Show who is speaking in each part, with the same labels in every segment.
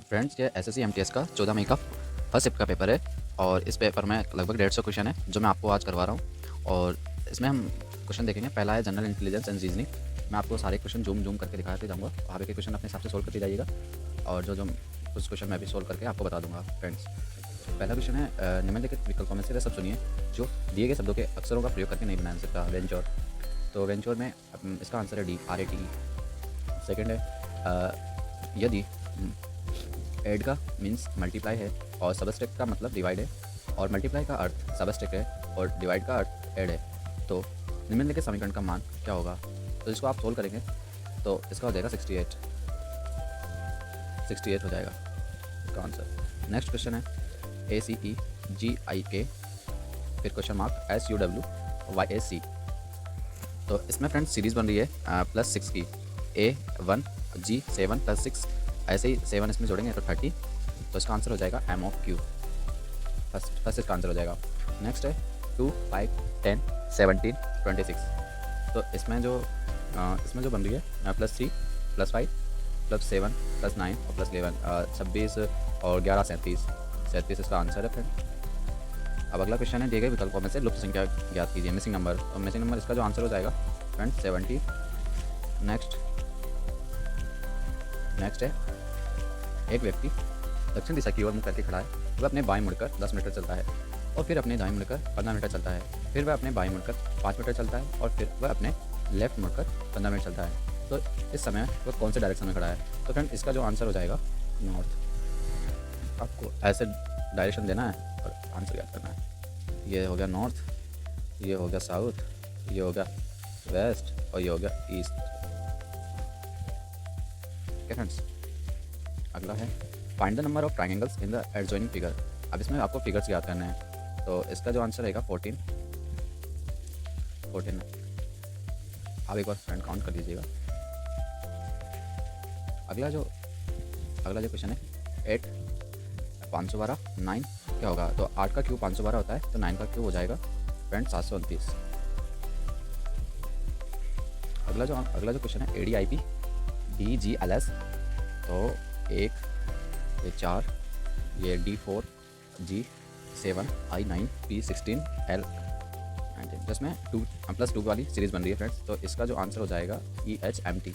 Speaker 1: Friends, ये SSC MTS का 14 मई का फर्स्ट शिफ्ट का पेपर है और इस पेपर में लगभग 150 क्वेश्चन है जो मैं आपको आज करवा रहा हूँ। और इसमें हम क्वेश्चन देखेंगे। पहला है जनरल इंटेलिजेंस एंड रीजनिंग। मैं आपको सारे क्वेश्चन जूम करके दिखाते जाऊँगा, आप एक क्वेश्चन अपने हिसाब से सोल्व करते जाइएगा और जो कुछ क्वेश्चन मैं भी सोल्व करके आपको बता दूंगा। फ्रेंड्स, पहला क्वेश्चन है निम्नलिखित विकल्पों में से सब सुनिए जो दिए गए शब्दों के अक्षरों का प्रयोग करके नहीं बनाया जा सकता। वेंचर, तो वेंचर में इसका आंसर है डी, RATE। सेकेंड है यदि एड का मीन्स मल्टीप्लाई है और सबस्ट्रैक्ट का मतलब डिवाइड है और मल्टीप्लाई का अर्थ सबस्ट्रैक्ट है और डिवाइड का अर्थ ऐड है, तो निम्नलिखित समीकरण का मान क्या होगा। तो इसको आप सोल्व करेंगे तो इसका हो जाएगा 68 हो जाएगा इसका आंसर। नेक्स्ट क्वेश्चन है ACEGIK, फिर क्वेश्चन मार्क SUWYAC। तो इसमें फ्रेंड्स सीरीज़ बन रही है +6 की, A1G 7 + 6, ऐसे ही 7 इसमें जोड़ेंगे तो 30, तो इसका आंसर हो जाएगा MOQ। फर्स्ट इसका आंसर हो जाएगा। नेक्स्ट है 2, 5, 10, 17, 26। तो इसमें जो बन रही है +3 +5 +7 +9 और +11, 26 और 11 37 इसका आंसर है फ्रेंड। अब अगला क्वेश्चन है दिए गए विकल्पों में से लुप्त संख्या ज्ञात कीजिए, मिसिंग नंबर। तो मिसिंग नंबर इसका जो आंसर हो जाएगा फ्रेंड 70। नेक्स्ट है एक व्यक्ति दक्षिण दिशा की ओर मुँह करके खड़ा है, वह अपने बाएं मुड़कर 10 मीटर चलता है और फिर अपने दाएं मुड़कर 15 मीटर चलता है, फिर वह अपने बाएं मुड़कर 5 मीटर चलता है और फिर वह अपने लेफ्ट मुड़कर 15 मिनट चलता है। तो इस समय वह कौन से डायरेक्शन में खड़ा है। तो फ्रेंड इसका जो आंसर हो जाएगा नॉर्थ। आपको ऐसे डायरेक्शन देना है और आंसर याद करना है। ये हो गया नॉर्थ, ये हो गया साउथ, ये हो गया वेस्ट और ये हो गया ईस्ट। ओके फ्रेंड्स, अगला है find the number of triangles in the adjoining figure. अब इसमें आपको फिगर्स याद करने हैं, तो इसका जो आंसर रहेगा 14 है। आप एक बार फ्रेंड काउंट कर लीजिएगा। अगला जो क्वेश्चन है 8 512 9 क्या होगा। तो 8 का क्यूब 512 होता है, तो 9 का क्यूब हो जाएगा फ्रेंड 729। अगला जो क्वेश्चन है ADIP DGLS। तो 1, ये 4, ये D4 G7 I9 P16 L19, जिसमें 2+2 वाली सीरीज़ बन रही है फ्रेंड्स। तो इसका जो आंसर हो जाएगा EHMT।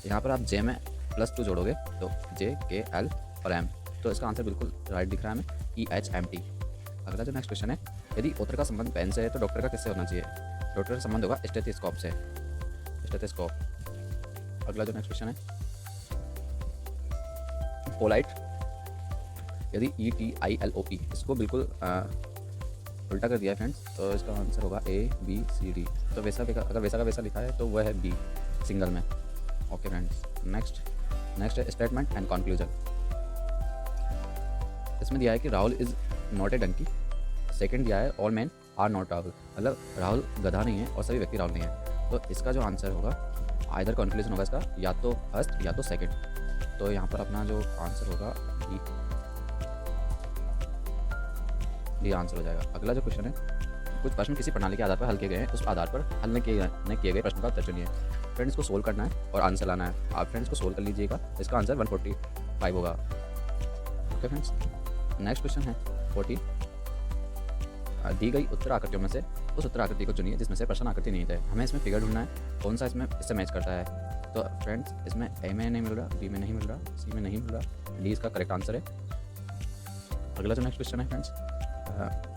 Speaker 1: यहाँ पर आप J में +2 जोड़ोगे तो J K L और M, तो इसका आंसर बिल्कुल राइट दिख रहा है हमें, EHMT। अगला जो नेक्स्ट क्वेश्चन है यदि उत्तर का संबंध पेन से है तो डॉक्टर का किससे होना चाहिए। डॉक्टर का संबंध होगा स्टेथोस्कोप से, स्टेथोस्कोप। अगला जो नेक्स्ट क्वेश्चन है पोलाइट, यदि ETILOP, इसको बिल्कुल उल्टा कर दिया है फ्रेंड्स, तो इसका आंसर होगा ABCD। तो अगर वैसा का वैसा लिखा है तो वह है B सिंगल में। ओके फ्रेंड्स, नेक्स्ट है स्टेटमेंट एंड कंक्लूजन। इसमें दिया है कि Rahul is not a donkey. Second दिया है all man are not Rahul, मतलब राहुल गधा नहीं है और सभी व्यक्ति राहुल नहीं है। तो इसका जो आंसर होगा आइदर कंक्लूजन होगा इसका, या तो फर्स्ट या तो सेकंड। तो यहाँ पर अपना जो आंसर होगा डी आंसर हो जाएगा। अगला जो क्वेश्चन है कुछ प्रश्न किसी प्रणाली के आधार पर हल किए गए हैं, उस आधार पर हल न किए गए प्रश्न का उत्तर चुनिए। फ्रेंड्स को सोल्व करना है और आंसर लाना है। आप फ्रेंड्स को सोल्व कर लीजिएगा, इसका आंसर 145 होगा। ओके फ्रेंड्स, नेक्स्ट क्वेश्चन है 40। दी गई उत्तर आकृतियों में से उस उत्तर आकृति को चुनिए जिसमें से प्रश्न आकृति नहीं है। हमें इसमें फिगर ढूंढना है कौन सा इसमें इससे मैच करता है। तो फ्रेंड्स इसमें A में नहीं मिल रहा, B में नहीं मिल रहा, C में नहीं मिल रहा, D इसका करेक्ट आंसर है। अगला जो नेक्स्ट क्वेश्चन है फ्रेंड्स,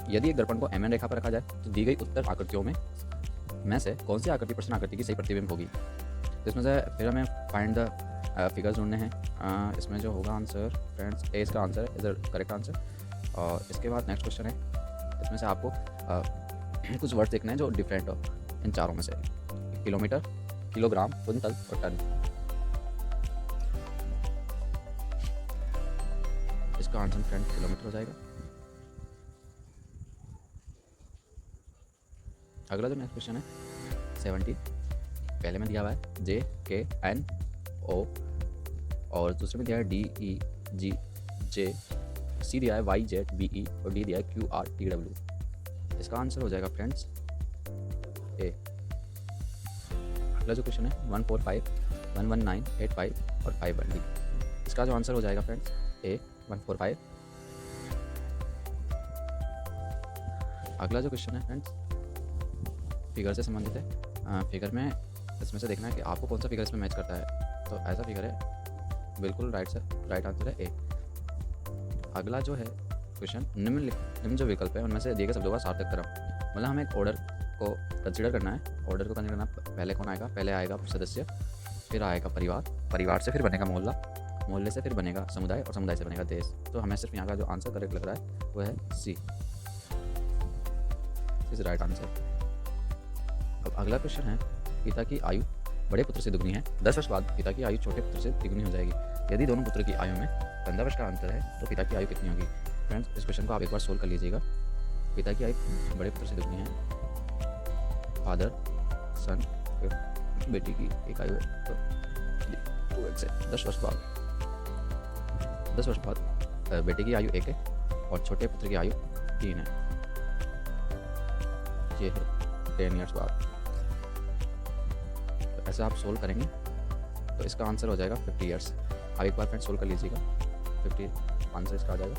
Speaker 1: यदि एक दर्पण को MN रेखा पर रखा जाए तो दी गई उत्तर आकृतियों में से कौन सी आकृति प्रश्न आकृति की सही प्रतिबिंब होगी। तो इसमें से फिर हमें फाइंड द फिगर्स ढूंढने हैं। इसमें जो होगा आंसर फ्रेंड्स A इसका आंसर है, इज करेक्ट आंसर। और इसके बाद नेक्स्ट क्वेश्चन है, इसमें से आपको कुछ वर्ड्स देखने हैं जो डिफरेंट हो इन चारों में से, किलोमीटर, किलोग्राम, कुंतल और टन। इसका आंसर फ्रेंड किलोमीटर हो जाएगा। अगला जो नेक्स्ट क्वेश्चन है 70। पहले में दिया हुआ है JKNO और दूसरे में दिया है DEGJ, C दिया है YZBE और D दिया है QRTW। इसका आंसर हो जाएगा फ्रेंड्स A। अगला जो क्वेश्चन है 145, 119, 85 और 5 1D। इसका जो आंसर हो जाएगा फ्रेंड्स A 145। अगला जो क्वेश्चन है फ्रेंड्स फिगर से संबंधित है। फिगर में इसमें से देखना है कि आपको कौन सा फिगर इसमें मैच करता है। तो ऐसा फिगर है, बिल्कुल राइट आंसर है ए। अगला जो है क्वेश्चन, निम्न जो विकल्प है उनमें से दिए गए शब्दों का सार्थक क्रम। मतलब हमें एक ऑर्डर को कंसिडर करना है। ऑर्डर को कंसिडर करना, पहले कौन आएगा, पहले आएगा सदस्य, फिर आएगा परिवार, परिवार से फिर बनेगा मोहल्ला, मोहल्ले से फिर बनेगा समुदाय, और समुदाय से बनेगा देश। तो हमें सिर्फ यहाँ का जो आंसर करेक्ट लग रहा है वो है सी, इज राइट आंसर। अब अगला क्वेश्चन है, पिता की आयु बड़े पुत्र से दुगनी है, 10 वर्ष बाद पिता की आयु छोटे पुत्र से तिगुनी हो जाएगी। यदि दोनों पुत्र की आयु में 15 वर्ष का अंतर है तो पिता की आयु कितनी होगी। फ्रेंड्स, इस क्वेश्चन को आप एक बार सोल्व कर लीजिएगा। पिता की आयु बड़े पुत्र से दुगनी है, फादर सन, बेटी की एक आयु है तो 2x है। 10 वर्ष बाद बेटे की आयु 1 है और छोटे पुत्र की आयु 3 है। ये है 10 ईयर्स बाद। तो ऐसे आप सोल्व करेंगे तो इसका आंसर हो जाएगा 50 ईयर्स। आप एक बार फ्रेंड्स सोल्व कर लीजिएगा, 50 आंसर इसका आ जाएगा।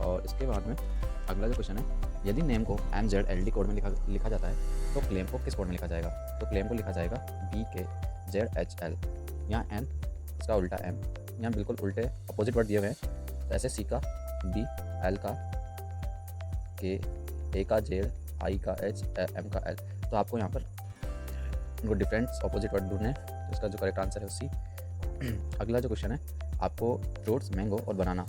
Speaker 1: और इसके बाद में अगला जो क्वेश्चन है, यदि नेम को MZLD कोड में लिखा जाता है तो क्लेम को किस कोड में लिखा जाएगा। तो क्लेम को लिखा जाएगा BKZHL। यहाँ N इसका उल्टा M, यहाँ बिल्कुल उल्टे अपोजिट वर्ड दिए हुए हैं। तो ऐसे C का B, L का K, A का Z, I का H, M का L। तो आपको यहाँ पर इनको डिफरेंट अपोजिट वर्ड ढूंढने, तो इसका जो करेक्ट आंसर है C। अगला जो क्वेश्चन है, आपको फ्रूट्स, मैंगो और बनाना,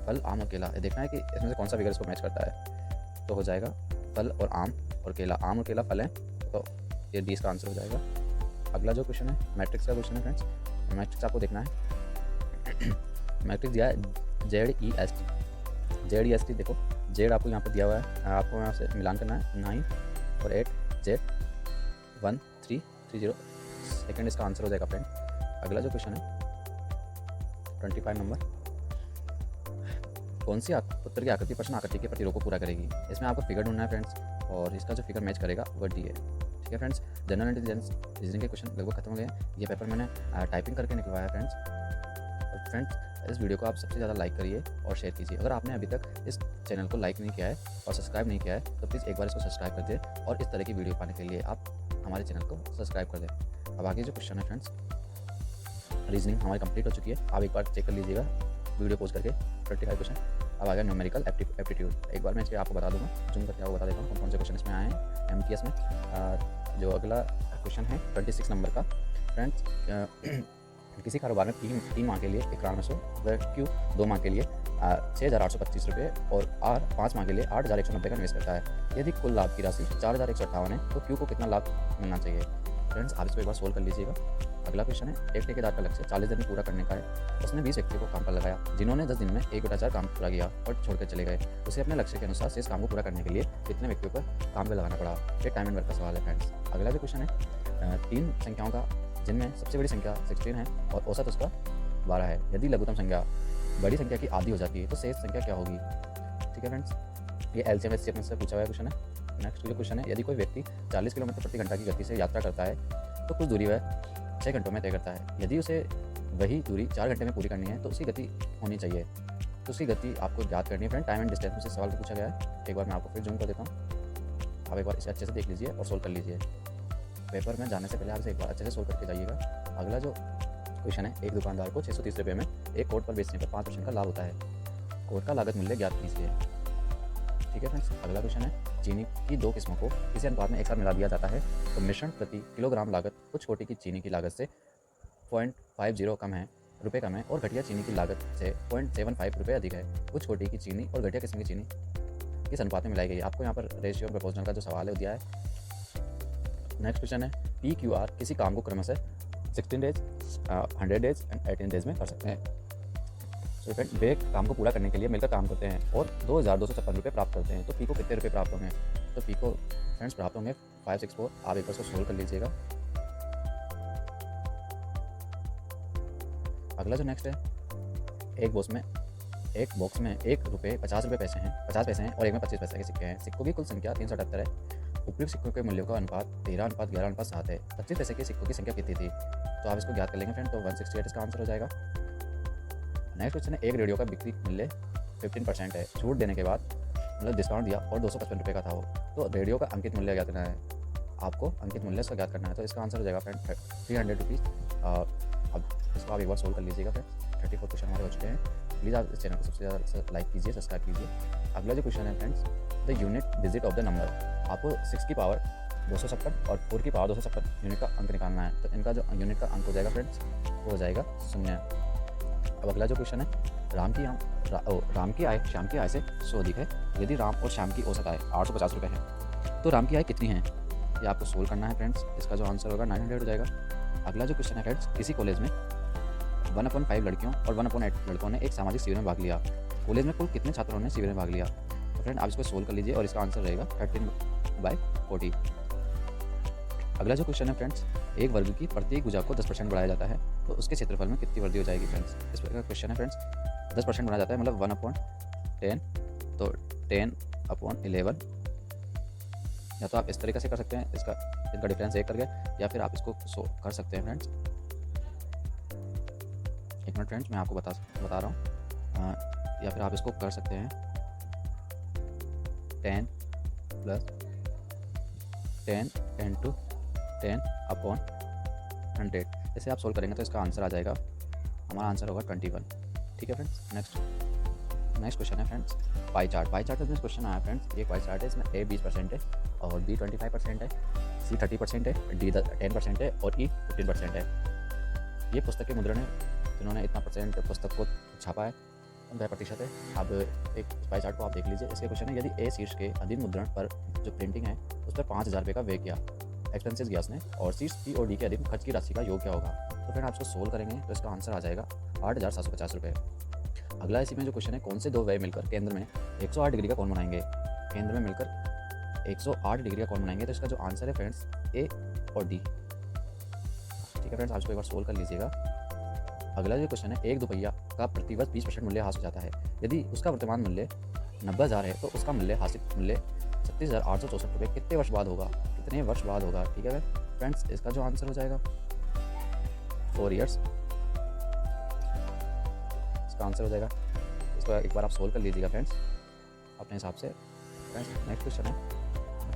Speaker 1: फल, आम और केला, ये देखना है कि इसमें से कौन सा फिगर इसको मैच करता है। तो हो जाएगा फल और आम और केला, आम और केला फल है, तो ये डी इसका आंसर हो जाएगा। अगला जो क्वेश्चन है मैट्रिक्स का क्वेश्चन है फ्रेंड्स। मैट्रिक्स आपको देखना है, मैट्रिक्स दिया है ZEST। देखो जेड आपको यहाँ पर दिया हुआ है, आपको यहाँ से मिलान करना है 9 और 8, Z1330, सेकेंड इसका आंसर हो जाएगा फ्रेंड। अगला जो क्वेश्चन है 25 नंबर, कौन सी उत्तर की आकृति प्रश्न आकृति के प्रतिरोध को पूरा करेगी। इसमें आपको फिगर ढूंढना है फ्रेंड्स, और इसका जो फिगर मैच करेगा वो डी है। ठीक है फ्रेंड्स, जनरल इंटेलिजेंस रीजनिंग के क्वेश्चन लगभग खत्म हो गए हैं। ये पेपर मैंने टाइपिंग करके निकलवाया फ्रेंड्स। और फ्रेंड्स, इस वीडियो को आप सबसे ज़्यादा लाइक करिए और शेयर कीजिए। अगर आपने अभी तक इस चैनल को लाइक नहीं किया है और सब्सक्राइब नहीं किया है तो प्लीज़ एक बार इसको सब्सक्राइब कर दें, और इस तरह की वीडियो पाने के लिए आप हमारे चैनल को सब्सक्राइब कर दें। अब आगे जो क्वेश्चन है फ्रेंड्स, रीजनिंग हमारी कंप्लीट हो चुकी है, आप एक बार चेक कर लीजिएगा वीडियो पोस्ट करके। 25 क्वेश्चन। अब आ गया न्यूमेरिकल एप्टीट्यूड। एक बार मैं इसके आपको बता दूंगा, जूम करके आपको बता देता हूँ कौन से क्वेश्चन इसमें आए हैं MTS में। जो अगला क्वेश्चन है 26 नंबर का फ्रेंड्स, किसी कारोबार में 3 माह के लिए 9100, व Q 2 माह के लिए 6825 रुपये और R 5 माह के लिए 8190 का निवेश करता है। यदि कुल लाभ की राशि 4158 है तो Q को कितना लाभ मिलना चाहिए। फ्रेंड्स, आप इसको एक बार सोल्व कर लीजिएगा। अगला क्वेश्चन है, एक ठेकेदार का लक्ष्य 40 दिन में पूरा करने का है। उसने 20 व्यक्तियों को काम पर लगाया जिन्होंने 10 दिन में 1/4 काम पूरा किया और छोड़कर चले गए। उसे अपने लक्ष्य के अनुसार शेष काम को पूरा करने के लिए कितने व्यक्तियों पर काम पर लगाना पड़ा। ये टाइम एंड वर्क का सवाल है फ्रेंड्स। अगला जो क्वेश्चन है, 3 संख्याओं का जिनमें सबसे बड़ी संख्या 16 है और औसत उसका 12 है। यदि लघुत्तम संख्या बड़ी संख्या की आधी हो जाती है तो शेष संख्या क्या होगी। ठीक है फ्रेंड्स, ये LCM SCM से पूछा हुआ क्वेश्चन है। नेक्स्ट जो क्वेश्चन है, यदि कोई व्यक्ति 40 किलोमीटर प्रति घंटा की गति से यात्रा करता है तो कुछ दूरी वह 6 घंटों में तय करता है। यदि उसे वही दूरी 4 घंटे में पूरी करनी है तो उसकी गति होनी चाहिए। तो उसकी गति आपको याद करनी है फ्रेंड। टाइम एंड डिस्टेंस में से सवाल को पूछा गया है। एक बार मैं आपको फिर जूम कर देता हूँ, आप एक बार इसे अच्छे से देख लीजिए और सोल्व कर लीजिए। पेपर में जाने से पहले आप इसे एक बार अच्छे से सोल्व करके जाइएगा। अगला जो क्वेश्चन है, एक दुकानदार को 630 रुपये में एक कोट पर बेचने पर 5% का लाभ होता है। कोट का लागत मूल्य ज्ञात कीजिए। ठीक है फ्रेंड्स, अगला क्वेश्चन है, चीनी की 2 किस्मों को किसी अनुपात में एक साथ मिला दिया जाता है तो मिश्रण प्रति किलोग्राम लागत कुछ कोटि की चीनी की लागत से 0.50 कम है रुपये कम है, और घटिया चीनी की लागत से 0.75 रुपये अधिक है। कुछ कोटि की चीनी और घटिया किस्म की चीनी किस अनुपात में मिलाई गई है। आपको यहाँ पर रेशियो प्रपोर्शनल का जो सवाल है वो दिया है। नेक्स्ट क्वेश्चन है, PQR किसी काम को क्रमशः 16 डेज, 100 डेज एंड 18 डेज में कर सकते हैं। तो फ्रेंड, वे काम को पूरा करने के लिए मिलकर काम करते हैं और 2256 रुपये प्राप्त करते हैं। तो पी को कितने रुपये प्राप्त होंगे। तो पी को फ्रेंड्स प्राप्त होंगे 564। आप एक बार इसको सोल्व कर लीजिएगा। अगला जो नेक्स्ट है, एक बॉक्स में ₹1 50 रुपये पैसे हैं, 50 पैसे हैं और एक में 25 पैसे के सिक्के हैं। सिक्कों की कुल संख्या 378 है। उपयुक्त सिक्कों के मूल्यों का अनुपात 13:11:7 है। 25 पैसे के सिक्कों की संख्या कितनी थी। तो आप इसको ज्ञात कर लेंगे फ्रेंड। तो 168 इसका आंसर हो जाएगा। नेक्स्ट क्वेश्चन है, एक रेडियो का बिक्री मूल्य 15% है, छूट देने के बाद मतलब डिस्काउंट दिया और 255 रुपये का था वो, तो रेडियो का अंकित मूल्य ज्ञात करना है। आपको अंकित मूल्य इसका ज्ञात करना है, तो इसका आंसर हो जाएगा फ्रेंड 300 रुपीज़। अब इसको आप एक बार सोल्व कर लीजिएगा फ्रेंड्स। 34 क्वेश्चन हमारे हो चुके हैं। प्लीज़ आप इस चैनल को सबसे ज़्यादा लाइक कीजिए, सब्सक्राइब कीजिए। अगला जो क्वेश्चन है friends, the unit digit of the number, आपको 6 की पावर 256 और 4 की पावर 256 यूनिट का अंक निकालना है। तो इनका जो यूनिट का अंक हो जाएगा फ्रेंड्स, वो हो जाएगा 0। अब अगला जो क्वेश्चन है, राम की आय श्याम की आय से 100 अधिक है, यदि राम और श्याम की औसत आय 850 रुपये है, तो राम की आय कितनी है, ये आपको सोल्व करना है फ्रेंड्स। इसका जो आंसर होगा 900 हो जाएगा। अगला जो क्वेश्चन है फ्रेंड्स, किसी कॉलेज में 1/5 लड़कियों और 1/8 लड़कों ने एक सामाजिक शिविर में भाग लिया, कॉलेज में कुल कितने छात्रों ने शिविर में भाग लिया। तो फ्रेंड आप इसको सोल्व कर लीजिए और इसका आंसर रहेगा 13/40। अगला जो क्वेश्चन है फ्रेंड्स, एक वर्ग की प्रत्येक भुजा को 10% बढ़ाया जाता है, तो उसके क्षेत्रफल में कितनी वृद्धि हो जाएगी फ्रेंड्स। इस प्रकार का क्वेश्चन है फ्रेंड्स, 10% बढ़ाया जाता है मतलब 1/10, तो 10/11, या तो आप इस तरीके से कर सकते हैं, इनका डिफरेंस 1 करके, या फिर आप इसको कर सकते हैं फ्रेंड्स। एक मिनट फ्रेंड्स, मैं आपको बता रहा हूँ, या फिर आप इसको कर सकते हैं 10 + 10 × 10/100। इसे आप सोल्व करेंगे तो इसका आंसर आ जाएगा, हमारा आंसर होगा 21। ठीक है फ्रेंड्स। नेक्स्ट क्वेश्चन है फ्रेंड्स, पाई चार्ट में क्वेश्चन आया फ्रेंड्स। ये पाई चार्ट है, इसमें A 20% है और B 25% है, C 30% है, D 10% है और E 15% है। ये पुस्तक के मुद्रण है, जिन्होंने इतना % पुस्तक को छापा है वह प्रतिशत है। अब एक पाई चार्ट को आप देख लीजिए। इसके क्वेश्चन है, यदि A शीर्ष के अधीन मुद्रण पर जो प्रिंटिंग है उस पर 5000 रुपये का व्यय किया, एक्सपेंसेस किया उसने, और शीर्ष C और D के अधीन खर्च की राशि का योग क्या होगा। तो फिर आप इसको सोल्व करेंगे तो इसका आंसर आ जाएगा 8750 रुपये। अगला इसी में जो क्वेश्चन है, कौन से दो व्यय मिलकर केंद्र में 108 डिग्री का कोण बनाएंगे। केंद्र में मिलकर 108 डिग्री का कोण बनाएंगे, तो इसका जो आंसर है फ्रेंड्स A और D। ठीक है फ्रेंड्स, आप इसको एक बार सोल्व कर लीजिएगा। अगला जो क्वेश्चन है, एक दोपहिया का प्रतिवर्ष 20% मूल्य ह्रास हो जाता है, यदि उसका वर्तमान मूल्य 90,000 है, तो उसका हासिल मूल्य 36,864 रुपये कितने वर्ष बाद होगा। ठीक है फ्रेंड्स, इसका जो आंसर हो जाएगा 4 ईयर्स, इसका आंसर हो जाएगा। इसको एक बार आप सोल्व कर लीजिएगा फ्रेंड्स अपने हिसाब से। फ्रेंड्स नेक्स्ट क्वेश्चन है,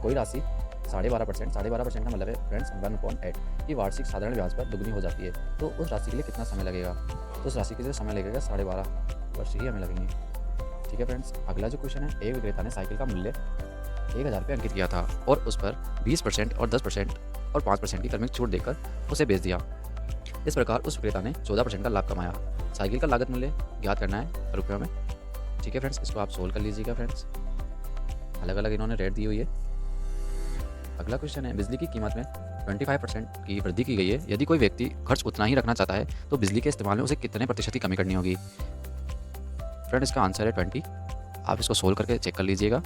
Speaker 1: कोई राशि 12.5% का मतलब है फ्रेंड्स 1/8 की वार्षिक साधारण ब्याज पर दुगनी हो जाती है, तो उस राशि के लिए कितना समय लगेगा। तो उस राशि के लिए समय लगेगा 12.5 वर्ष ही हमें लगेंगे। ठीक है फ्रेंड्स। अगला जो क्वेश्चन है, एक विक्रेता ने साइकिल का मूल्य 1000 रुपये अंकित किया था और उस पर 20% और 10% और 5% की क्रमिक छूट देकर उसे बेच दिया। इस प्रकार उस विक्रेता ने 14% का लाभ कमाया। साइकिल का लागत मूल्य ज्ञात करना है रुपयों में। ठीक है फ्रेंड्स, इसको आप सोल्व कर लीजिएगा फ्रेंड्स। अलग अलग इन्होंने रेट दी हुई है। अगला क्वेश्चन है, बिजली की कीमत में 25% की वृद्धि की गई है, यदि कोई व्यक्ति खर्च उतना ही रखना चाहता है तो बिजली के इस्तेमाल में उसे कितने प्रतिशत की कमी करनी होगी। फ्रेंड इसका आंसर है 20। आप इसको सोल्व करके चेक कर लीजिएगा।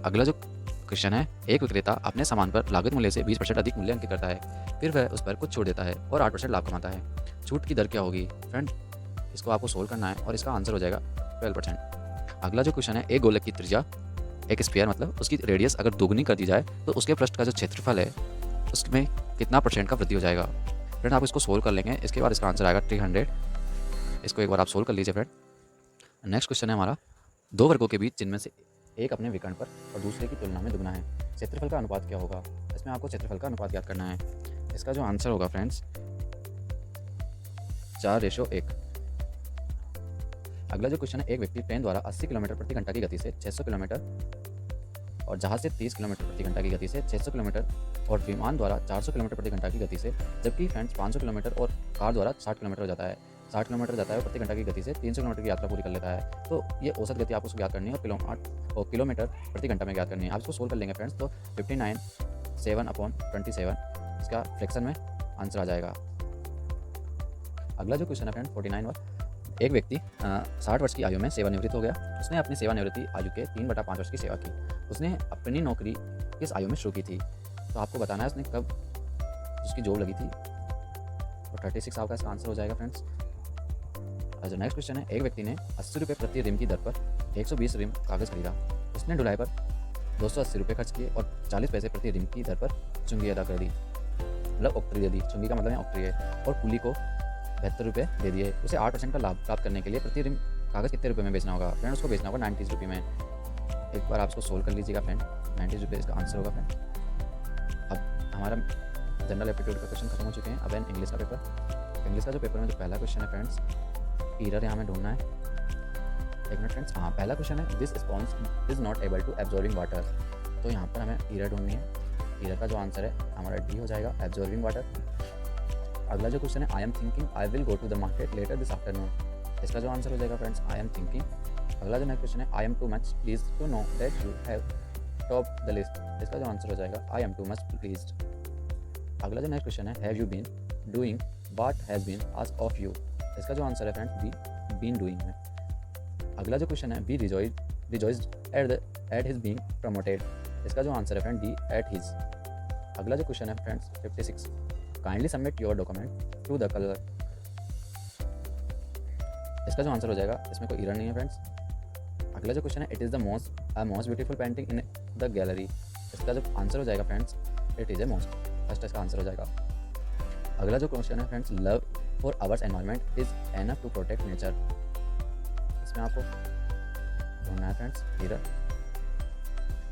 Speaker 1: अगला जो क्वेश्चन है, एक विक्रेता अपने सामान पर लागत मूल्य से 20% अधिक मूल्य अंकित करता है, फिर वह उस पर कुछ छूट देता है और 8% लाभ कमाता है। छूट की दर क्या होगी। फ्रेंड इसको आपको सोल्व करना है और इसका आंसर हो जाएगा 12%। अगला जो क्वेश्चन है, एक गोलक की त्रिज्या, एक स्फीयर मतलब उसकी रेडियस अगर दोगुनी कर दी जाए तो उसके पृष्ठ का जो क्षेत्रफल है उसमें कितना % का वृद्धि हो जाएगा। फ्रेंड आप इसको सोल्व कर लेंगे, इसके बाद इसका आंसर आएगा 300। इसको एक बार आप सोल्व कर लीजिए फ्रेंड। नेक्स्ट क्वेश्चन है हमारा, दो वर्गों के बीच जिनमें से एक अपने विकर्ण पर और दूसरे की तुलना में दुगना है, क्षेत्रफल का अनुपात क्या होगा। इसमें आपको क्षेत्रफल का अनुपात ज्ञात करना है। इसका जो आंसर होगा फ्रेंड्स 4:1। अगला जो क्वेश्चन है, एक व्यक्ति ट्रेन द्वारा 80 किलोमीटर प्रति घंटा की गति से 600 किलोमीटर और जहाज से 30 किलोमीटर प्रति घंटा की गति से 600 किलोमीटर और विमान द्वारा 400 किलोमीटर प्रति घंटा की गति से, जबकि फ्रेंड्स 500 किलोमीटर और कार द्वारा 60 किलोमीटर हो जाता है। 60 किलोमीटर जाता है प्रति घंटा की गति से 300 किलोमीटर की यात्रा पूरी कर लेता है। तो ये औसत गति आपको ज्ञात करनी है और किलोमीटर प्रति घंटा में ज्ञात करनी है। आप इसको सोल्व कर लेंगे फ्रेंड्स तो 59/7/27 इसका फ्रैक्शन में आंसर आ जाएगा। अगला जो क्वेश्चन है फ्रेंड 49 एक व्यक्ति 60 वर्ष की आयु में सेवानिवृत्त हो गया। उसने अपनी सेवानिवृत्ति आयु के 3/5 वर्ष की सेवा की। उसने अपनी नौकरी किस आयु में शुरू की थी, तो आपको बताना है उसने कब उसकी जॉब लगी थी। तो 36 साल का इसका आंसर हो जाएगा फ्रेंड्स। अच्छा नेक्स्ट क्वेश्चन है, एक व्यक्ति ने 80 रुपये प्रति रिम की दर पर 120 रिम कागज़ खरीदा। उसने ढुलाई पर 280 रुपये खर्च किए और 40 पैसे प्रति रिम की दर पर चुंगी अदा कर दी, मतलब ऑक्ट्री दे दी। चुंगी का मतलब है ऑक्ट्री है। और कुली को ₹72 दे दिए। उसे 8% का लाभ प्राप्त करने के लिए प्रति दिन कागज़ कितने रुपए में बेचना होगा? फ्रेंड उसको बेचना होगा ₹90 में। एक बार आप इसको सोल्व कर लीजिएगा फ्रेंड। ₹90 इसका आंसर होगा फ्रेंड। अब हमारा जनरल एप्टीट्यूड का क्वेश्चन खत्म हो चुके हैं। अब है इंग्लिश का पेपर। इंग्लिश का जो पेपर में जो पहला क्वेश्चन है फ्रेंड्स, ईरर यहाँ में ढूंढना है। एक मिनट फ्रेंड्स, हाँ पहला क्वेश्चन है this sponge is not able to absorbing water. तो यहाँ पर हमें ईरर ढूंढनी है। ईरर का जो आंसर है हमारा डी हो जाएगा, एब्जॉर्बिंग वाटर। अगला जो क्वेश्चन है I am thinking I will go to the market later this afternoon. इसका जो आंसर हो जाएगा फ्रेंड्स आई एम थिंकिंग। अगला जो नेक्स्ट क्वेश्चन है I am too much please to know that you have top the list. इसका जो answer हो जाएगा I am too much pleased. अगला जो नेक्स्ट क्वेश्चन है have you been doing what has been asked of you. इसका जो answer है फ्रेंड्स बी बीन डूइंग में। अगला जो क्वेश्चन है be rejoiced at his being promoted. इसका जो आंसर है फ्रेंड डी एट हिज। अगला जो क्वेश्चन है friends 56 kindly submit your document to the colour. इसका जो आंसर हो जाएगा, इसमें कोई एरर नहीं है फ्रेंड्स। अगला जो क्वेश्चन है it is the most beautiful painting in the gallery. इसका जो आंसर हो जाएगा friends it is a most, first इसका आंसर हो जाएगा। अगला जो क्वेश्चन है friends love for ours environment is enough to protect nature. इसमें आपको ढूंढना है फ्रेंड्स एरर।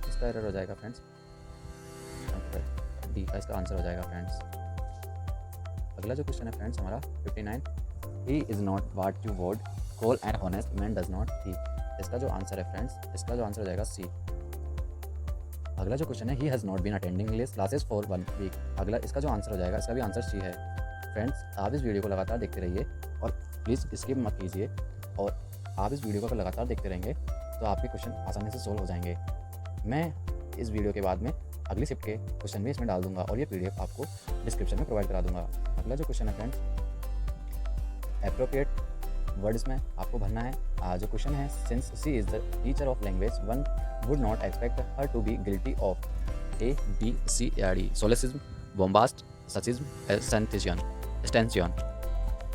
Speaker 1: इसका एरर हो जाएगा फ्रेंड्स डी का इसका आंसर हो जाएगा फ्रेंड्स। अगला जो क्वेश्चन है फ्रेंड्स हमारा 59 he is not what you would call and honest man does not ही। इसका जो आंसर है फ्रेंड्स, इसका जो आंसर हो जाएगा सी। अगला जो क्वेश्चन है he has not been attending English classes for 1 week. अगला इसका जो आंसर हो जाएगा, इसका भी आंसर सी है। फ्रेंड्स आप इस वीडियो को लगातार देखते रहिए और प्लीज़ स्किप मत कीजिए। और आप इस वीडियो को अगर लगातार देखते रहेंगे तो आपके क्वेश्चन आसानी से सोल्व हो जाएंगे। मैं इस वीडियो के बाद में अगली शिफ्ट के क्वेश्चन भी इसमें डाल दूंगा और ये PDF आपको डिस्क्रिप्शन में प्रोवाइड करा दूंगा। अगला जो क्वेश्चन है फ्रेंड्स एप्रोप्रिएट वर्ड इसमें आपको भरना है। जो क्वेश्चन है since she is the teacher of language one would not expect her to be guilty of A, B, C या D सोलेसिज्म, बोम्बास्ट, सचिज्म, स्टेंसियन।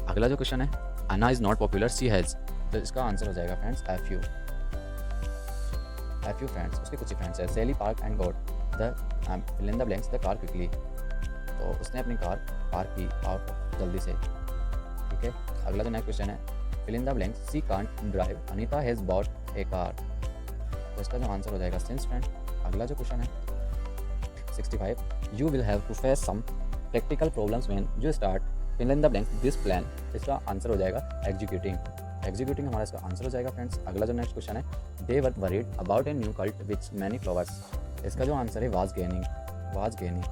Speaker 1: अगला जो क्वेश्चन है Anna is not popular she has. तो इसका आंसर हो जाएगा फ्रेंड्स एफ यू फ्रेंड्स। उसके कुछ ही फ्रेंड्स है Sally park and got the fill in the blanks the car quickly. तो उसने अपनी कार पार्क की आउट जल्दी से, ठीक है। अगला जो नेक्स्ट क्वेश्चन है fill in the blanks she can't drive Anita has bought a car. तो इसका जो आंसर हो जाएगा सिंस फ्रेंड। अगला जो क्वेश्चन है 65 you will have to face some practical problems when you start fill in the blanks this plan. इसका answer हो जाएगा एग्जीक्यूटिंग हमारा इसका आंसर हो जाएगा फ्रेंड्स। अगला जो नेक्स्ट क्वेश्चन है they were worried about a new cult which many followers. इसका जो आंसर है वाज गेनिंग।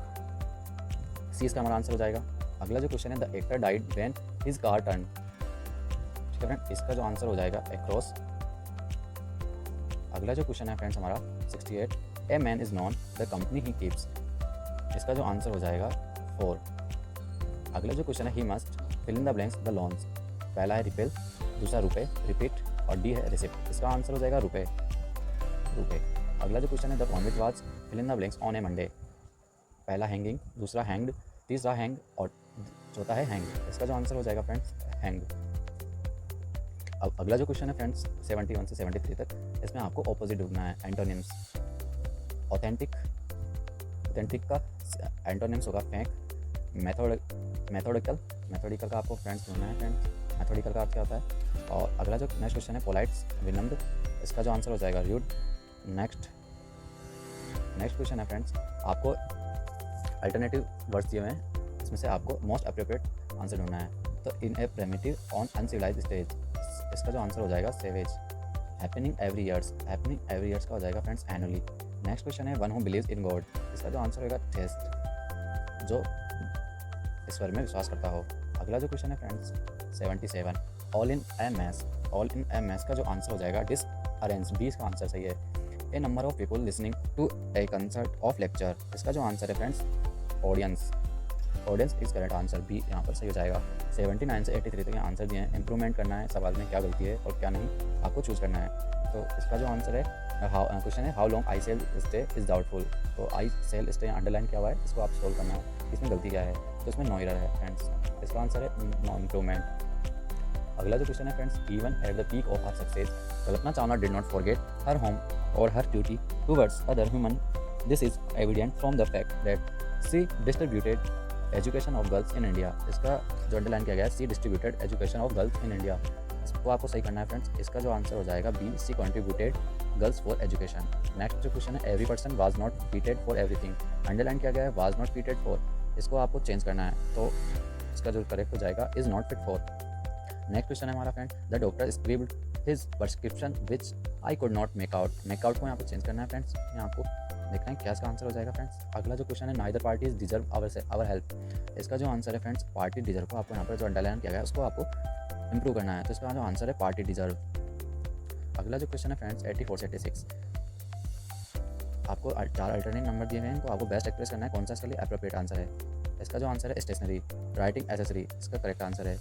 Speaker 1: सी इसका हमारा आंसर हो जाएगा। अगला जो क्वेश्चन है the actor died when his car turn. ठीक है फ्रेंड, इसका जो आंसर हो जाएगा अक्रॉस। अगला जो क्वेश्चन है फ्रेंड्स हमारा 68 a man is known the company he keeps. इसका जो आंसर हो जाएगा 4। अगला जो क्वेश्चन है he must fill in the blanks the lawns. पहला है रिपेल, दूसरा रुपए रिपीट और डी है रिसिप्ट। इसका आंसर हो जाएगा रुपए। अगला जो क्वेश्चन है the convict was fill in the blanks on a Monday. पहला हैंगिंग, दूसरा हैंग्ड, तीसरा हैंग और चौथा है हैंग। इसका जो आंसर हो जाएगा फ्रेंड्स हैंग। अब अगला जो क्वेश्चन है फ्रेंड्स 71 से 73 तक, इसमें आपको ऑपोजिट ढूंढना है एंटोनिम्स। ऑथेंटिक का एंटोनिम्स होगा फेंक। मेथोडिकल का आपको फ्रेंड्स ढूंढना है फ्रेंड्स। मेथोडिकल का अर्थ क्या होता है। और अगला जो नेक्स्ट क्वेश्चन है पोलाइट्स विनम्र। इसका जो आंसर हो जाएगा र्यूड। नेक्स्ट क्वेश्चन है फ्रेंड्स आपको अल्टरनेटिव वर्ड्स दिए हुए हैं, इसमें से आपको मोस्ट अप्रोप्रिएट आंसर ढूंढना है। तो इन ए प्रिमिटिव ऑन अनसिविलाइज्ड स्टेज। इसका जो आंसर हो जाएगा सेवेज। हैपनिंग एवरी ईयर्स का हो जाएगा फ्रेंड्स एनुअली। नेक्स्ट क्वेश्चन है one who believes in God. इसका जो आंसर होगा थेस्ट, जो ईश्वर में विश्वास करता हो। अगला जो क्वेश्चन है friends 77 all in a mess का जो आंसर हो जाएगा डिस अरेंज। बी इसका आंसर सही है। A number of people listening to a concert of lecture. इसका जो आंसर है friends audience is correct answer. B यहाँ पर सही हो जाएगा। 79 से 83 तक आंसर दिए हैं। इंप्रूवमेंट करना है, सवाल में क्या गलती है और क्या नहीं आपको चूज़ करना है। तो इसका जो आंसर है क्वेश्चन है how long I shall stay is doubtful. तो आई सेल स्टे अंडरलाइन क्या हुआ है, इसको आप सोल्व करना है। इसमें गलती क्या है, तो इसमें नो एरर है फ्रेंड्स। इसका आंसर है नो इम्प्रूवमेंट। अगला जो क्वेश्चन है friends even at the peak of her success Kalpana Chawla did not forget her home और her duty towards other human. This is evident from the fact that she distributed education of girls in India, इसका जो underline किया गया है C distributed education of girls in India, इसको आपको सही करना है फ्रेंड्स। इसका जो आंसर हो जाएगा B C contributed girls for education. Next जो क्वेश्चन है every person was not fitted for everything, underline किया गया है वाज नॉट फीटेड फॉर, इसको आपको चेंज करना है, तो इसका जो करेक्ट हो जाएगा is not fit for. Next question है हमारा friend the doctor scribbled his prescription which I could not make out को यहाँ पे चेंज करना है फ्रेंड्स। यहाँ आपको देखना है क्या इसका आंसर हो जाएगा फ्रेंड्स। अगला जो क्वेश्चन है neither parties deserve our help, इसका जो आंसर है फ्रेंड्स पार्टी डिजर्व को आपको यहाँ पर जो अंडरलाइन किया गया है उसको आपको इंप्रूव करना है, तो इसका जो आंसर है पार्टी डिजर्व। अगला जो क्वेश्चन है फ्रेंड्स 84 से 86, आपको 4 अल्टरनेट नंबर दिए हुए हैं, इनको आपको बेस्ट एक्सप्रेस करना है कौन सा इसके लिए अप्रोप्रिएट आंसर है। इसका जो आंसर है स्टेशनरी, राइटिंग एसेसरी, इसका करेक्ट आंसर है।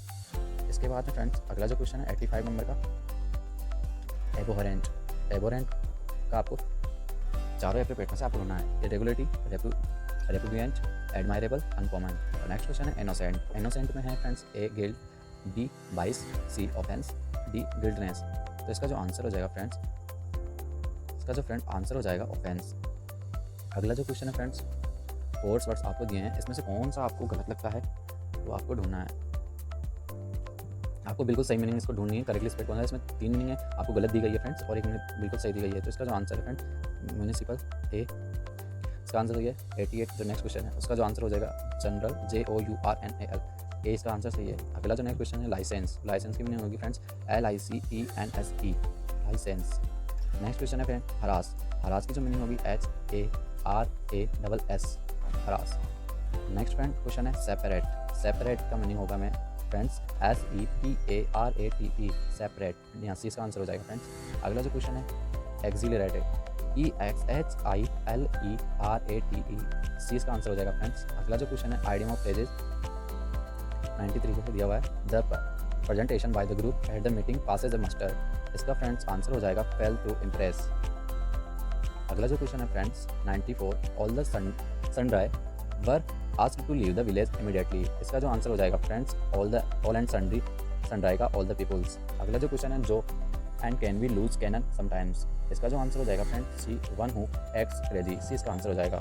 Speaker 1: इसके बाद में फ्रेंड्स अगला जो क्वेश्चन है 85 नंबर का एबोरेंट का आपको चारों एप्रोप्रिएट में से आपको ढूंढना है, irregularity, repudiant, admirable, uncommon. Next question है इनोसेंट में है फ्रेंड्स ए गिल्ड, बी बाइस, सी ऑफेंस, डी गिल्डनेस, तो इसका जो आंसर हो जाएगा फ्रेंड्स, इसका जो आंसर हो जाएगा ऑफेंस। अगला जो क्वेश्चन है फ्रेंड्स 4 वर्ड्स आपको दिए हैं, इसमें से कौन सा आपको गलत लगता है तो आपको ढूंढना है, आपको बिल्कुल सही मीनिंग इसको ढूंढनी है, करेक्टली स्पेल्ड कौन है, इसमें 3 मीनिंग है, आपको गलत दी गई है फ्रेंड्स और एक मीनिंग बिल्कुल सही दी गई है, तो इसका जो आंसर है फ्रेंड्स म्यूनिसिपल ए, इसका आंसर हो गया 88। जो नेक्स्ट क्वेश्चन है उसका जो आंसर हो जाएगा जनरल JOURNAL, ए इसका आंसर सही है। अगला जो नेक्स्ट क्वेश्चन है लाइसेंस की मीनिंग होगी friends LICENSE, license. Next question है फ्रेंड हरास की जो मीनिंग होगी HARASS, harass. Next friend question है सेपरेट का मीनिंग होगा मैं फ्रेंड्स SEPARATE, सेपरेट, यहाँ सी इसका आंसर हो जाएगा फ्रेंड्स। अगला जो क्वेश्चन है एक्सिलरेटेड EXHILERATE, सी इसका आंसर हो जाएगा फ्रेंड्स। अगला जो क्वेश्चन है आइडियम ऑफ फ्रेजेस 93 को दिया हुआ है the presentation by the group at the meeting passes the muster, इसका फ्रेंड्स आंसर हो जाएगा फेल टू इम्प्रेस। अगला जो क्वेश्चन है friends 94 all the sundry were asked to leave the village immediately, इसका जो आंसर हो जाएगा फ्रेंड्स ऑल एंड सनड्राई का ऑल द पीपल्स। अगला जो क्वेश्चन है जो and can we lose canon sometimes, इसका जो आंसर हो जाएगा friends C one who ex crazy, C इसका आंसर हो जाएगा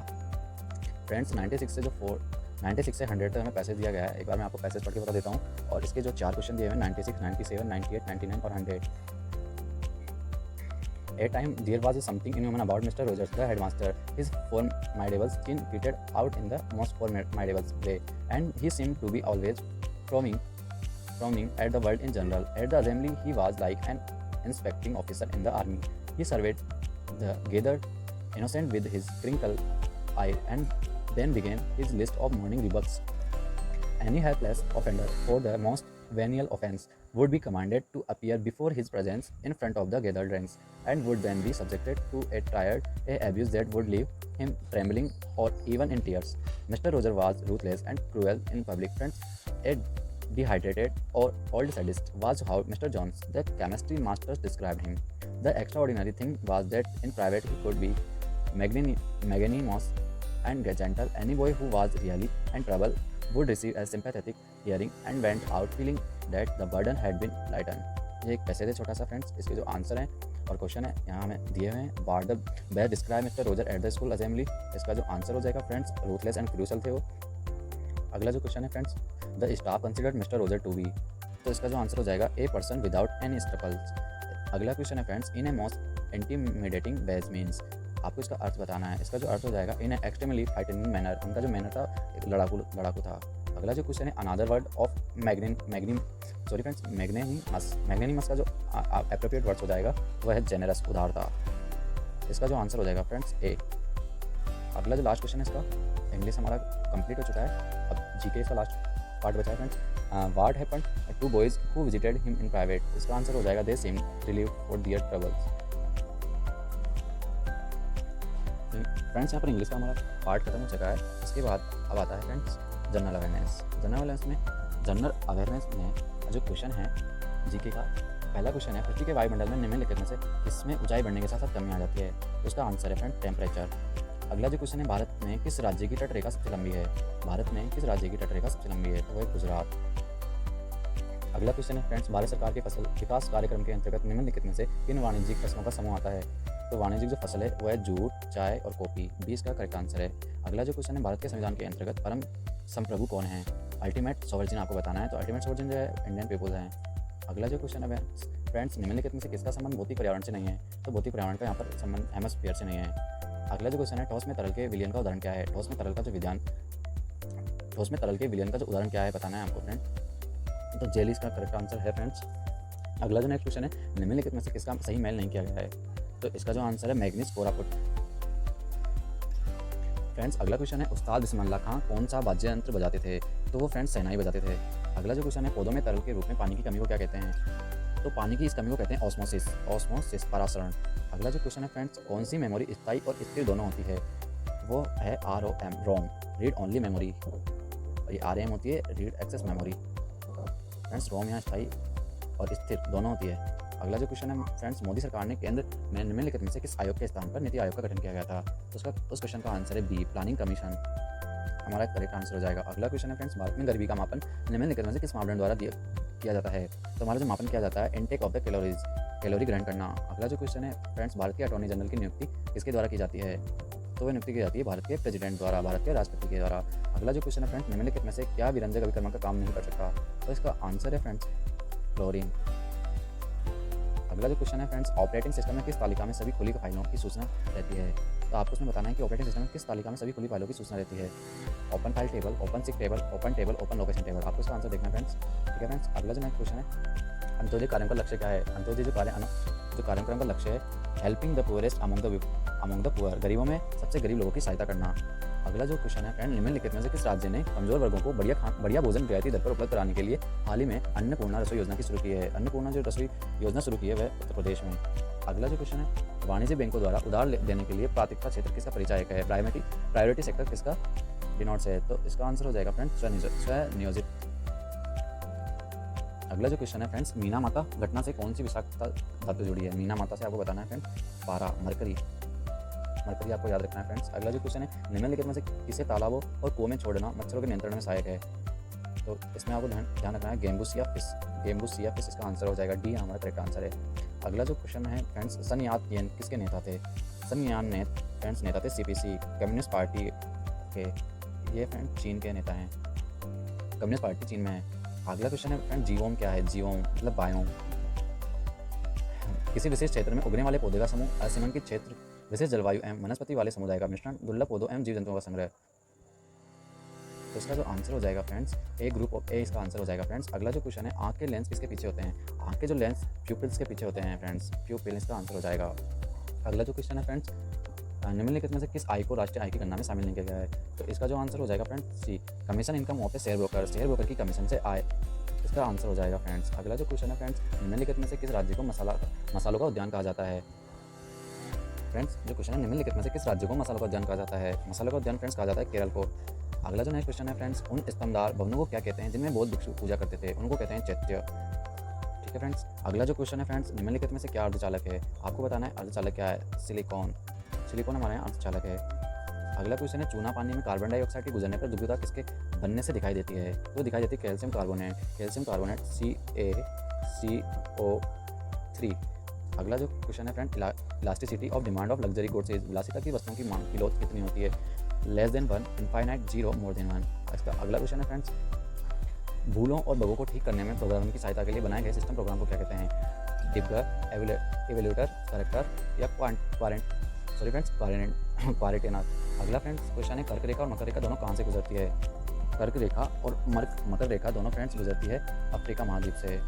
Speaker 1: फ्रेंड्स। 96 से 100 तक हमें पैसेज दिया गया है, एक बार मैं आपको पैसेज पढ़ के बता देता हूँ, और इसके जो 4 क्वेश्चन दिए हुए हैं 96, 97, 98, 99 और 100। A time there was something inhuman about Mr. Rogers, the headmaster. His formidable skin fitted out in the most formidable way, and he seemed to be always frowning at the world in general. At the assembly, he was like an inspecting officer in the army. He surveyed the gathered innocent with his crinkled eye, and then began his list of morning rebuffs. Any helpless offender for the most venial offense would be commanded to appear before his presence in front of the gathered ranks, and would then be subjected to a abuse that would leave him trembling or even in tears. Mr. Roger was ruthless and cruel in public. Friends, a dehydrated or old sadist was how Mr. Jones, the chemistry master, described him. The extraordinary thing was that in private he could be magnanimous and gentle. Any boy who was really in trouble would receive a sympathetic hearing and went out feeling that the burden had been lightened. ये एक passage है छोटा सा friends, इसके जो answer हैं और question है यहाँ हमें दिए हुए हैं। What the best describe mister Roger at the school assembly, इसका जो आंसर हो जाएगा फ्रेंड्स रूथलेस एंड क्रूशल थे वो। अगला जो क्वेश्चन है friends the staff considered mister Roger to be, तो इसका जो आंसर हो जाएगा a person without any struggles. अगला क्वेश्चन है friends in a most intimidating ways means, आपको इसका अर्थ बताना है। इसका जो अर्थ हो जाएगा इन ए एक्सट्रीमली फाइटिंग मैनर, उनका जो मैनर था एक लड़ाकू था। अगला जो क्वेश्चन है अनादर वर्ड ऑफ मैग्नेनिमस का जो एप्रोप्रिएट वर्ड्स हो जाएगा वह है जेनरस, उदारता। इसका जो आंसर हो जाएगा फ्रेंड्स ए। अगला जो लास्ट क्वेश्चन है इसका इंग्लिश हमारा कंप्लीट हो चुका है, अब जीके इसका लास्ट पार्ट बचा है friends. What happened to boys who visited him in private, इसका आंसर हो जाएगा they seemed relieved for their troubles. Friends यहाँ पर इंग्लिश का हमारा पार्ट खत्म हो चुका है। इसके बाद अब आता है friends general awareness. General awareness में जो क्वेश्चन है जीके का पहला क्वेश्चन है पृथ्वी के वायुमंडल में निम्नलिखित में से किसमें ऊंचाई बढ़ने के साथ साथ कमी आ जाती है, तो इसका आंसर है फ्रेंड टेम्परेचर। अगला जो क्वेश्चन है भारत में किस राज्य की तटरेखा सबसे लंबी है, भारत में किस राज्य की तटरेखा सबसे लंबी है, तो वह गुजरात। अगला क्वेश्चन है फ्रेंड्स, भारत सरकार के फसल विकास कार्यक्रम के अंतर्गत निम्नलिखित में से किन वाणिज्यिक फसलों का समूह आता है? तो वाणिज्यिक जो फसल है वो है जूट, चाय और कॉफी। 20 का करेक्ट आंसर है। अगला जो क्वेश्चन है, भारत के संविधान के अंतर्गत परम संप्रभु कौन है? अल्टीमेट सोवर्जिन आपको बताना है। तो अल्टीमेट सोवर्जिन जो है इंडियन पीपुल्स हैं। अगला जो क्वेश्चन है फ्रेंड्स, निम्नलिखित में से किसका संबंध भौतिक पर्यावरण से नहीं है? तो भौतिक पर्यावरण का यहाँ पर संबंध हेमस्फीयर से नहीं है। अगला जो क्वेश्चन है, ठोस में तरल के विलयन का उदाहरण क्या है? ठोस में तरल का जो विलयन का जो उदाहरण क्या है बताना है आपको फ्रेंड। तो जेली इसका करेक्ट आंसर है फ्रेंड्स। अगला जो नेक्स्ट क्वेश्चन है, निम्नलिखित में से किसका सही मेल नहीं किया गया है? तो इसका जो आंसर है मैग्नीज कोरापुट। फ्रेंड्स अगला क्वेश्चन है, उस्ताद बिस्मिल्लाह खां कौन सा वाद्य यंत्र बजाते थे? तो वो फ्रेंड्स शहनाई बजाते थे। अगला जो क्वेश्चन है, पौधों में तरल के रूप में पानी की कमी को क्या कहते हैं? तो पानी की इस कमी को कहते हैं ऑस्मोसिस परासरण। अगला जो क्वेश्चन है फ्रेंड्स, कौन सी मेमोरी स्थायी और स्थिर दोनों होती है? वो है रोम, रीड ओनली मेमोरी। ये RM होती है, रीड एक्सेस मेमोरी। फ्रेंड्स रोम यहाँ स्थायी और स्थिर दोनों होती है। अगला जो क्वेश्चन है फ्रेंड्स, मोदी सरकार ने केंद्र में निम्नलिखित में से किस आयोग के स्थान पर नीति आयोग का गठन किया गया था? तो उस क्वेश्चन का आंसर है बी, प्लानिंग कमीशन। हमारा करेक्ट आंसर हो जाएगा। अगला क्वेश्चन है फ्रेंड्स, भारत में गरीबी का मापन निम्नलिखित में से किस मापदंड द्वारा किया जाता है? तो हमारा जो मापन किया जाता है इनटेक ऑफ द कैलोरी ग्रहण करना। अगला जो क्वेश्चन है फ्रेंड्स, भारत के अटॉर्नी जनरल की नियुक्ति किसके द्वारा की जाती है? तो वह नियुक्ति की जाती है भारत के प्रेसिडेंट द्वारा, भारत के राष्ट्रपति के द्वारा। अगला जो क्वेश्चन है फ्रेंड्स, निम्नलिखित में से क्या विरंजक अभिकर्मक का काम नहीं कर सकता? तो इसका आंसर है फ्रेंड्स क्लोरीन। अगला जो क्वेश्चन है फ्रेंड्स, ऑपरेटिंग सिस्टम में किस तालिका में सभी खुली फाइलों की सूचना रहती है? तो आपको उसमें बताना है कि ऑपरेटिंग सिस्टम में किस तालिका में सभी खुली फाइलों की सूचना रहती है। Open file table, open sick table, open table, open location table. आपको इसका आंसर देखना है फ्रेंड्स। ठीक है फ्रेंड्स, अगला जो नेक्स्ट क्वेश्चन है, अंत्योदय कार्यक्रम का लक्ष्य क्या है? अंत्योदय जो कार्यक्रम का लक्ष्य है helping the poorest among the poor, गरीबों में सबसे गरीब लोगों की सहायता करना। अगला जो क्वेश्चन है फ्रेंड, निम्नलिखित में से किस राज्य ने कमजोर वर्गों को बढ़िया भोजन रियायती दर पर उपलब्ध कराने के लिए हाल ही में अन्नपूर्णा रसोई योजना की शुरू की है? अन्नपूर्णा जो रसोई योजना शुरू की है वह उत्तर प्रदेश में। अगला जो क्वेश्चन है, वाणिज्य बैंकों द्वारा उधार देने के लिए प्राथमिकता क्षेत्र किसका परिचायक है? प्रायोरिटी सेक्टर किसका डिनोट्स है? तो इसका आंसर हो जाएगा फ्रेंड्स स्वनियोजित। अगला जो क्वेश्चन है फ्रेंड्स, मीना माता घटना से कौन सी विषाक्तता धातु जुड़ी है? मीना माता से आपको बताना है फ्रेंड्स पारा, मरकरी आपको याद रखना है फ्रेंड्स। अगला जो क्वेश्चन है, निम्नलिखित में से किसे तालाबों और कुओं में छोड़ना मच्छरों के नियंत्रण में सहायक है? तो इसमें आपको ध्यान रखना है गेम्बूसिया फिश इसका आंसर हो जाएगा डी, हमारा करेक्ट आंसर है। अगला जो क्वेश्चन है फ्रेंड्स, सन यात येन किसके नेता थे? सन यान फ्रेंड्स नेता थे CPC कम्युनिस्ट पार्टी के। ये फ्रेंड चीन के नेता हैं, कम्युनिस्ट पार्टी चीन में है। अगला क्वेश्चन है फ्रेंड, जीवोम क्या है? जीवोम मतलब बायोम, किसी विशेष क्षेत्र में उगने वाले पौधे का समूह, असीमांकित क्षेत्र, विशेष जलवायु एवं वनस्पति वाले समुदाय का मिश्रण, दुर्लभ पौधों एवं जीव जंतुओं का संग्रह। तो इसका जो आंसर हो जाएगा फ्रेंड्स ए, ग्रुप ऑफ ए इसका आंसर हो जाएगा फ्रेंड्स। अगला जो क्वेश्चन है, आँख के लेंस किसके पीछे होते हैं? आँख के जो लेंस प्यूपिल्स के पीछे होते हैं फ्रेंड्स, प्यूपिल इसका आंसर हो जाएगा। अगला जो क्वेश्चन है फ्रेंड्स, निम्नलिखित में से किस आय को राष्ट्रीय आय की गणना में शामिल नहीं किया गया है? तो इसका जो आंसर हो जाएगा friends C, commission income of a share broker की कमीशन से आय, इसका आंसर हो जाएगा फ्रेंड्स। अगला जो क्वेश्चन है फ्रेंड्स, निम्नलिखित में से किस राज्य को मसालों का उद्यान कहा जाता है? फ्रेंड्स जो क्वेश्चन है, निम्नलिखित में से किस राज्य को मसालों का उद्यान कहा जाता है? मसालों का उद्यान फ्रेंड्स कहा जाता है केरल को। अगला जो नेक्स्ट क्वेश्चन है फ्रेंड्स, उन स्तंभदार भवनों को क्या कहते हैं जिनमें बौद्ध भिक्षु पूजा करते थे? उनको कहते हैं चैत्य। ठीक है फ्रेंड्स, अगला जो क्वेश्चन है फ्रेंड्स, निम्नलिखित में से क्या अर्धचालक है? आपको बताना है अर्धचालक क्या है। सिलिकॉन हमारे यहाँ अर्धचालक है। अगला क्वेश्चन है, चूना पानी में कार्बन डाइऑक्साइड के गुजरने पर दुविधा किसके बनने से दिखाई देती है? तो दिखाई देती है कैल्शियम कार्बोनेट CaCO3। अगला जो क्वेश्चन है friend, elasticity of demand of luxury goods is, विलासिता की वस्तुओं की मांग की लोच कितनी होती है? Less than 1, infinite 0, more than 1। इसका अगला क्वेश्चन है फ्रेंड्स, भूलों और बगों को ठीक करने में प्रोग्रामिंग की सहायता के लिए बनाए गए सिस्टम प्रोग्राम को क्या कहते हैं? डिबगर, एवेल्यूटर, करेक्टर या क्वारेंटेनर। अगला फ्रेंड्स क्वेश्चन है, कर्क रेखा और मकर रेखा दोनों कहाँ से गुजरती है? कर्क रेखा और मकर रेखा दोनों फ्रेंड्स गुजरती है अफ्रीका महाद्वीप से।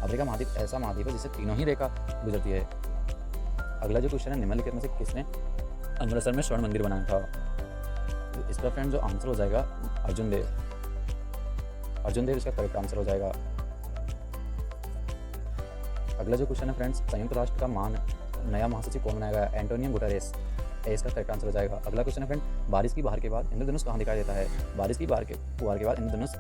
Speaker 1: अफ्रीका महाद्वीप ऐसा महाद्वीप है जिससे तीनों ही रेखा गुजरती है। अगला जो क्वेश्चन है, निम्नलिखित में से किसने अमृतसर में स्वर्ण मंदिर बनाया था? तो इसका फ्रेंड जो आंसर हो जाएगा अर्जुन देव इसका करेक्ट आंसर हो जाएगा। अगला जो क्वेश्चन है फ्रेंड्स, संयुक्त राष्ट्र का नया महासचिव कौन बनाया गया? एंटोनियो गुटेरेस, इसका करेक्ट आंसर हो जाएगा। अगला क्वेश्चन है फ्रेंड, बारिश की बहार के बाद इंद्रधनुष कहाँ दिखाई देता है? बारिश की बहार के बाद इंद्रधनुष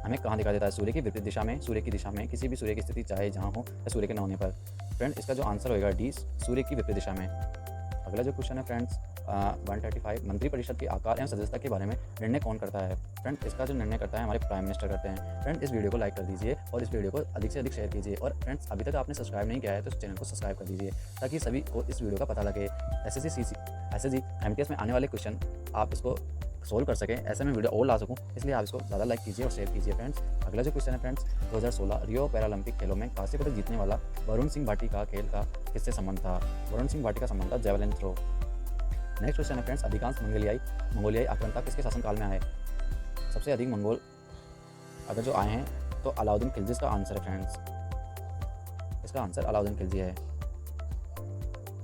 Speaker 1: हमें कहाँ दिखाई देता है? सूर्य की विपरीत दिशा में, सूर्य की दिशा में, किसी भी सूर्य की स्थिति चाहे जहाँ हो या सूर्य के न होने पर। फ्रेंड इसका जो आंसर होगा डी, सूर्य की विपरीत दिशा में। अगला जो क्वेश्चन है फ्रेंड्स, 135 मंत्रिपरिषद के आकार एवं सदस्यता के बारे में निर्णय कौन करता है? फ्रेंड, इसका जो निर्णय करता है हमारे प्राइम मिनिस्टर करते हैं। फ्रेंड, इस वीडियो को लाइक कर दीजिए और इस वीडियो को अधिक से अधिक शेयर कीजिए। और फ्रेंड्स, अभी तक आपने सब्सक्राइब नहीं किया है तो इस चैनल को सब्सक्राइब कर दीजिए ताकि सभी को इस वीडियो का पता लगे। SSC MTS में आने वाले क्वेश्चन आप इसको सोल्व कर सकें, ऐसे में वीडियो और ला सकूं, इसलिए आप इसको ज़्यादा लाइक कीजिए और शेयर कीजिए। फ्रेंड्स, अगला जो क्वेश्चन है फ्रेंड्स, 2016 रियो पैरालंपिक खेलों में कांस्य पदक जीतने वाला वरुण सिंह भाटी का खेल का किससे संबंध था? वरुण सिंह भाटी का संबंध था जेवलिन थ्रो। नेक्स्ट क्वेश्चन है फ्रेंड्स, अधिकांश मंगोलियाई आक्रांता किसके शासनकाल में आए? सबसे अधिक मंगोल अगर जो आए हैं तो अलाउद्दीन खिलजी इसका आंसर है। फ्रेंड्स, इसका आंसर अलाउद्दीन खिलजी है।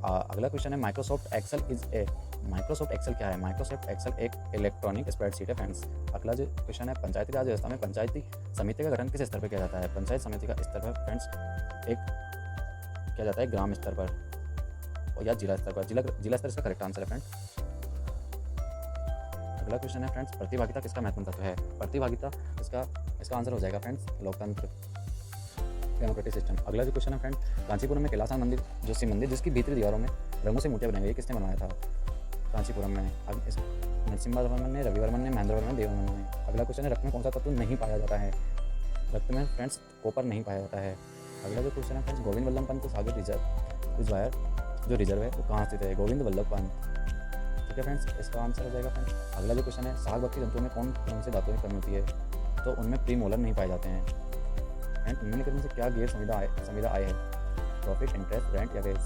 Speaker 1: अगला क्वेश्चन है, माइक्रोसॉफ्ट एक्सेल क्या है? माइक्रोसॉफ्ट एक्सेल एक इलेक्ट्रॉनिक स्प्रेडशीट है। फ्रेंड्स, अगला जो क्वेश्चन है, पंचायती राज व्यवस्था में पंचायती समिति का गठन किस स्तर पर किया जाता है? पंचायत समिति का स्तर पर फ्रेंड्स एक किया जाता है ग्राम स्तर पर और या जिला स्तर पर। जिला स्तर इसका करेक्ट आंसर है। फ्रेंड्स, अगला क्वेश्चन है फ्रेंड्स, प्रतिभागिता किसका महत्वपूर्ण तत्व है? प्रतिभागिता इसका आंसर हो जाएगा फ्रेंड्स लोकतंत्र, डेमोक्रेटिक सिस्टम। अगला जो क्वेश्चन है फ्रेंड, कांचीपुरम में कैलाश मंदिर जो शिव मंदिर जिसकी भीतरी दीवारों में रंगों से मूर्तियां बनाई गई, किसने बनवाया था? कांचीपुरम में। अब इस नरसिम्हा ने, रवि वर्मन ने, महेंद्र वर्मन ने, देववर्मन ने। अगला क्वेश्चन है, रक्त में कौन सा तत्व नहीं पाया जाता है? रक्त में फ्रेंड्स कॉपर नहीं पाया जाता है। अगला जो क्वेश्चन है फ्रेंड्स, गोविंद वल्लभ पंत सागर रिजर्वायर जो रिजर्व है वो कहाँ स्थित है? गोविंद वल्लभ पंत। ठीक है फ्रेंड्स, इसका आंसर हो जाएगा फ्रेंड्स। अगला जो क्वेश्चन है, साग भक्षी जंतुओं में कौन से धातुओं की कमी होती है? तो उनमें प्रीमोलर नहीं पाए जाते हैं। एंड निम्नलिखित में से क्या गैर संविदा आय है? प्रॉफिट, इंटरेस्ट, रेंट या वेज?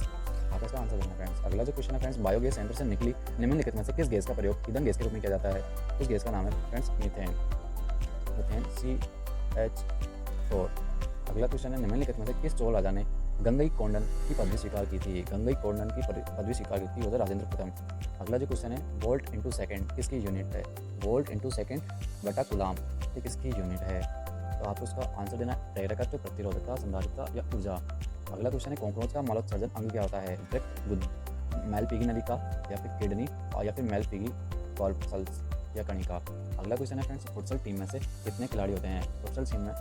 Speaker 1: आप इसका आंसर देना फ्रेंड्स। अगला जो क्वेश्चन है फ्रेंड्स, बायोगैस सेंटर से निकली निम्नलिखित में से किस गैस का प्रयोग ईंधन गैस के रूप में किया जाता है? उस गैस का नाम है फ्रेंड्स मीथेन, CH4। अगला क्वेश्चन है, निम्नलिखित में से किस चोल राजा ने गंगई कोंडन की पदवी स्वीकार की थी? गंगई कोंडन की पदवी स्वीकार की थी वो राजेंद्र प्रथम। अगला जो क्वेश्चन है, वोल्ट इंटू सेकेंड किसकी यूनिट है? वोल्ट इंटू सेकेंड बटा कूलाम ये किसकी यूनिट है? तो आपको उसका आंसर देना है, प्रेरकत्व, प्रतिरोधकता, संधारित्रता या ऊर्जा। अगला क्वेश्चन है, कॉकरोच का मलोत्सर्जन अंग क्या होता है? वृक्क, मेलपीगी नलिका या फिर किडनी और या फिर मेलपीगी कॉर्पसल्स या कणिका। अगला क्वेश्चन है फ्रेंड्स, फुटसल टीम में से कितने खिलाड़ी होते हैं? फुटसल टीम में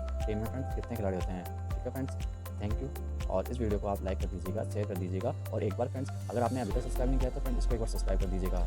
Speaker 1: फ्रेंड्स कितने खिलाड़ी होते हैं? ठीक है फ्रेंड्स, थैंक यू। और इस वीडियो को आप लाइक कर दीजिएगा, शेयर कर दीजिएगा और एक बार फ्रेंड्स अगर आपने अभी तक सब्सक्राइब नहीं किया तो फ्रेंड्स इसको एक बार सब्सक्राइब कर दीजिएगा।